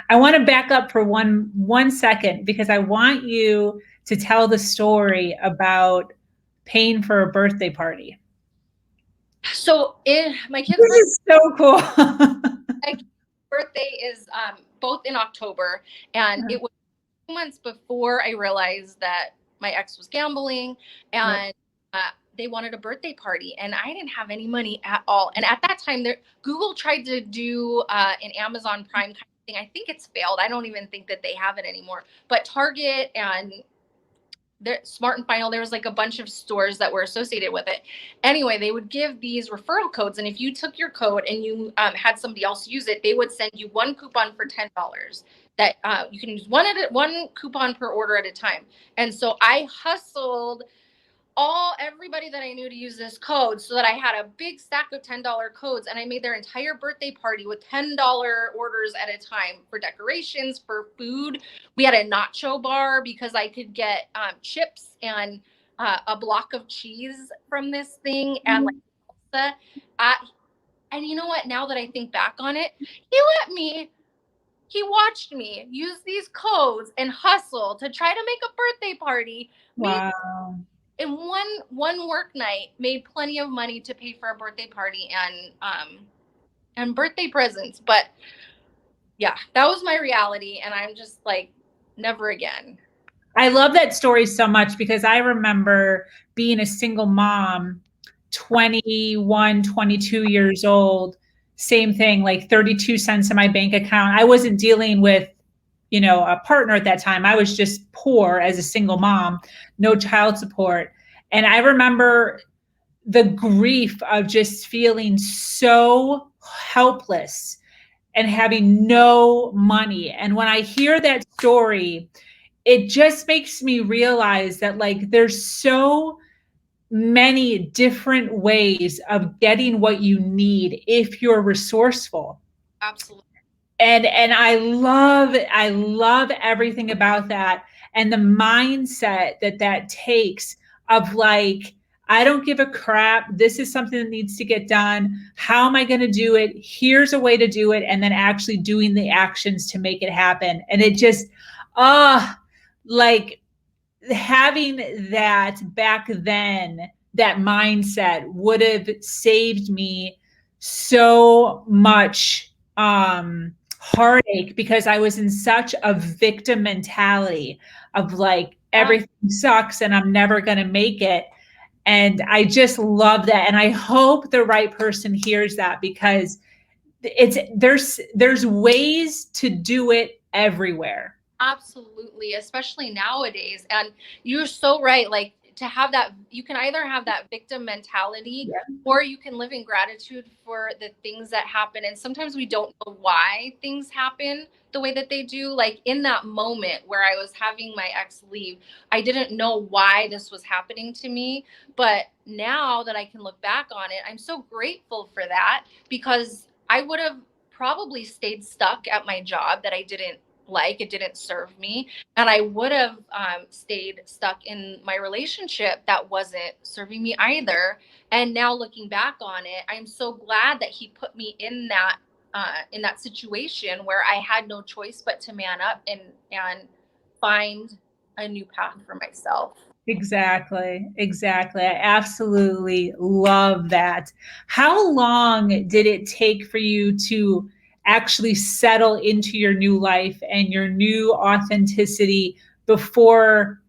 I want to back up for one second because I want you to tell the story about paying for a birthday party. So my kid's This is so cool. birthday is both in October, and it was 2 months before I realized that my ex was gambling, Yep. and they wanted a birthday party, and I didn't have any money at all. And at that time, Google tried to do an Amazon Prime kind of thing. I think it's failed. I don't even think that they have it anymore. But Target and Smart and Final, there was like a bunch of stores that were associated with it. Anyway, they would give these referral codes, and if you took your code and you had somebody else use it, they would send you one coupon for $10 that you can use one coupon per order at a time. And so I hustled everybody that I knew to use this code so that I had a big stack of $10 codes, and I made their entire birthday party with $10 orders at a time for decorations, for food. We had a nacho bar because I could get chips and a block of cheese from this thing, and like salsa. And you know what? Now that I think back on it, he watched me use these codes and hustle to try to make a birthday party. Wow. In one work night, made plenty of money to pay for a birthday party and birthday presents. But yeah, that was my reality, and I'm just like, never again. I love that story so much because I remember being a single mom, 21, 22 years old, same thing, like 32 cents in my bank account. I wasn't dealing with, a partner at that time. I was just poor as a single mom, no child support. And I remember the grief of just feeling so helpless and having no money. And when I hear that story, it just makes me realize that like there's so many different ways of getting what you need if you're resourceful. Absolutely. And I love everything about that, and the mindset that takes of like, I don't give a crap, this is something that needs to get done, how am I going to do it, here's a way to do it, and then actually doing the actions to make it happen. And it just like having that back then, that mindset would have saved me so much heartache, because I was in such a victim mentality of like everything sucks and I'm never going to make it. And I just love that, and I hope the right person hears that, because there's ways to do it everywhere. Absolutely, especially nowadays. And you're so right. Like, to have that, you can either have that victim mentality, Yeah. or you can live in gratitude for the things that happen. And sometimes we don't know why things happen the way that they do. Like in that moment where I was having my ex leave, I didn't know why this was happening to me. But now that I can look back on it, I'm so grateful for that, because I would have probably stayed stuck at my job that I didn't like. It didn't serve me, and I would have stayed stuck in my relationship that wasn't serving me either. And now looking back on it, I'm so glad that he put me in that situation where I had no choice but to man up and find a new path for myself. Exactly. Exactly. I absolutely love that. How long did it take for you to actually settle into your new life and your new authenticity before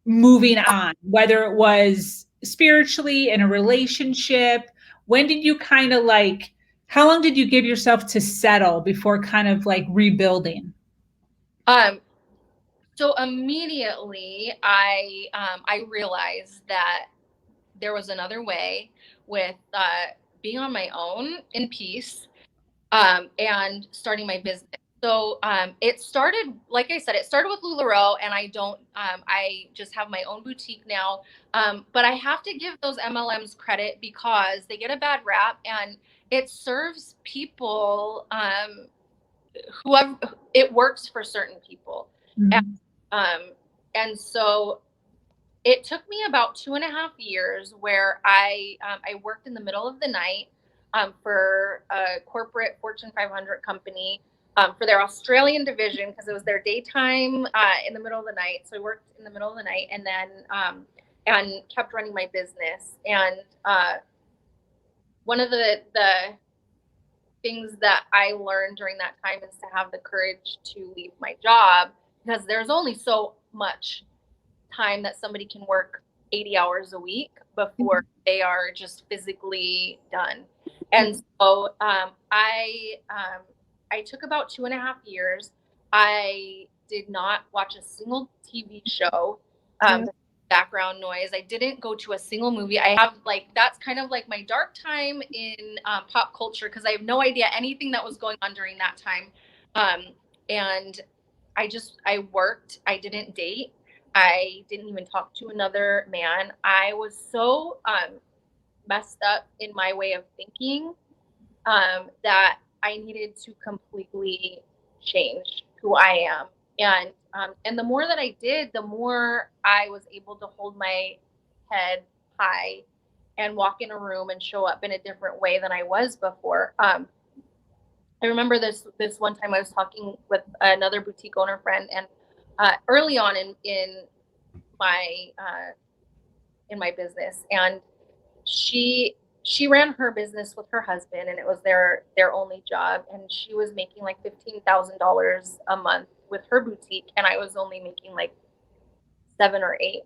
moving on, whether it was spiritually, in a relationship? When did you kind of like, how long did you give yourself to settle before kind of like rebuilding? Um, so immediately I realized that there was another way with being on my own in peace, and starting my business. So it started, like I said, it started with LuLaRoe, and I just have my own boutique now. But I have to give those MLMs credit because they get a bad rap, and it serves people, whoever, it works for certain people. And, Mhm. um, and so it took me about 2.5 years where I worked in the middle of the night for a corporate Fortune 500 company. for their Australian division because it was their daytime in the middle of the night. So I worked in the middle of the night and then and kept running my business. And one of the things that I learned during that time is to have the courage to leave my job because there's only so much time that somebody can work 80 hours a week before they are just physically done. And so I took about 2.5 years. I did not watch a single TV show. Background noise. I didn't go to a single movie. I have that's kind of like my dark time in pop culture because I have no idea anything that was going on during that time. And I worked. I didn't date. I didn't even talk to another man. I was so messed up in my way of thinking that I needed to completely change who I am. And the more that I did, the more I was able to hold my head high and walk in a room and show up in a different way than I was before. I remember this one time I was talking with another boutique owner friend, and early on in my business, and she ran her business with her husband, and it was their only job, and she was making like $15,000 a month with her boutique, and I was only making like 7 or 8,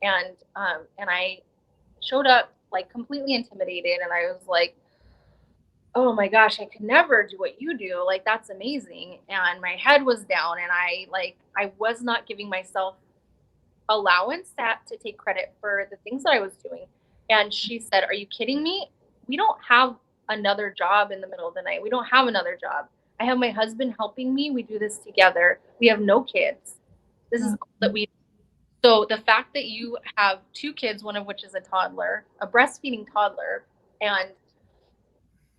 and I showed up like completely intimidated, and I was like, oh my gosh, I could never do what you do. Like, that's amazing. And my head was down, and I was not giving myself allowance to take credit for the things that I was doing. And she said, are you kidding me? We don't have another job in the middle of the night. We don't have another job. I have my husband helping me. We do this together. We have no kids. This is all that we do. So the fact that you have 2 kids, one of which is a toddler, a breastfeeding toddler, and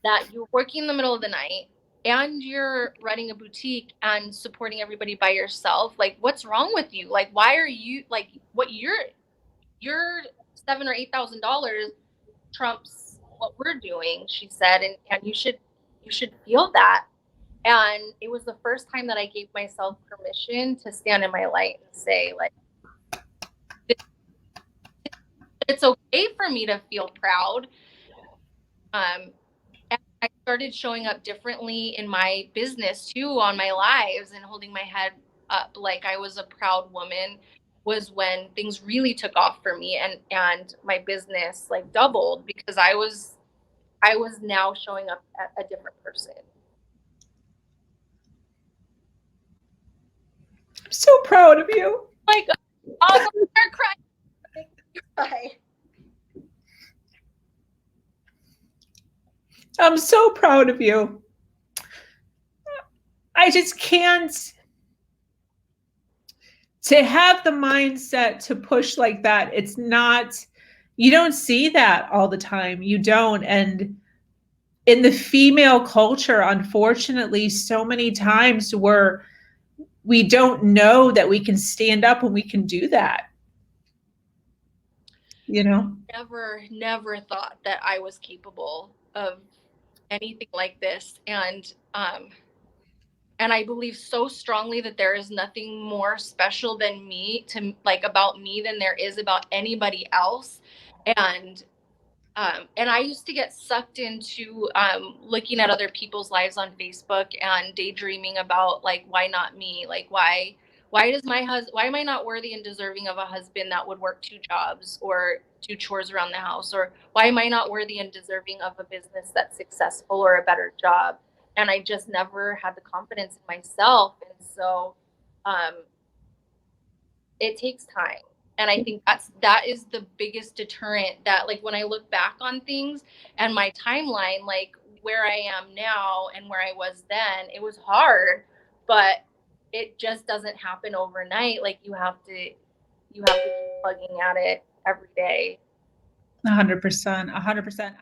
that you're working in the middle of the night and you're running a boutique and supporting everybody by yourself, like, what's wrong with you? Like, why are you like what your $7,000 or $8,000 trumps what we're doing, she said, and you should feel that. And it was the first time that I gave myself permission to stand in my light and say, like, it's okay for me to feel proud. And I started showing up differently in my business too, on my lives, and holding my head up like I was a proud woman was when things really took off for me, and my business like doubled because I was now showing up as a different person. I'm so proud of you. Oh my God. I'll start crying. I'm so proud of you. I just can't. To have the mindset to push like that, it's not, you don't see that all the time. You don't. And in the female culture, unfortunately, so many times we don't know that we can stand up and we can do that. You know? Never thought that I was capable of anything like this. And I believe so strongly that there is nothing more special than me about me than there is about anybody else. And I used to get sucked into looking at other people's lives on Facebook and daydreaming about, like, why not me? Like, why am I not worthy and deserving of a husband that would work 2 jobs or do chores around the house? Or why am I not worthy and deserving of a business that's successful or a better job? And I just never had the confidence in myself. And so it takes time. And I think that is the biggest deterrent, that like when I look back on things and my timeline, like where I am now and where I was then, it was hard, but it just doesn't happen overnight. Like you have to keep plugging at it every day. 100%.